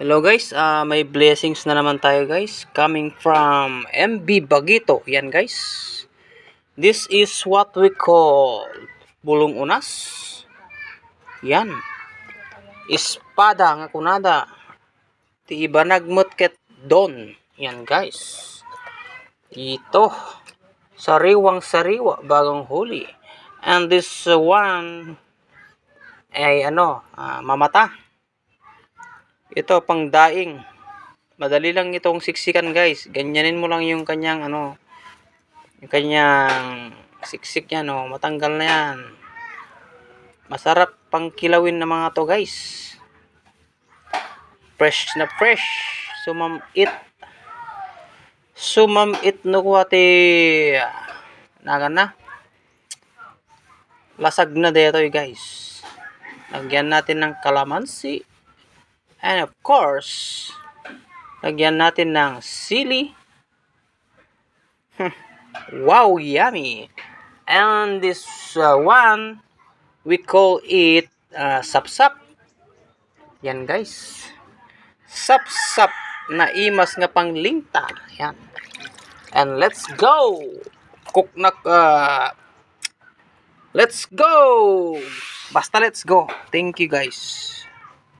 Hello guys, may blessings na naman tayo guys. Coming from MB Bagito. Yan guys. This is what we call bulong unas. Yan. Espada nga kunada. Ti iba nagmut ket don. Yan guys. Ito. Sariwang sariwa bagong huli. And this one ay mamata. Ito pang daing. Madali lang itong siksikan guys. Ganyanin mo lang yung kanyang yung kanyang siksik yan matanggal na yan. Masarap pang kilawin na mga to guys. Fresh na fresh. Sumamit no kuwate na. Lasag na dito guys. Lagyan natin ng kalamansi. And of course, lagyan natin ng sili. Wow, yummy. And this one, we call it sapsap. Yan guys. Sapsap na imas nga panglinta. Yan. And let's go. Let's go. Basta let's go. Thank you guys.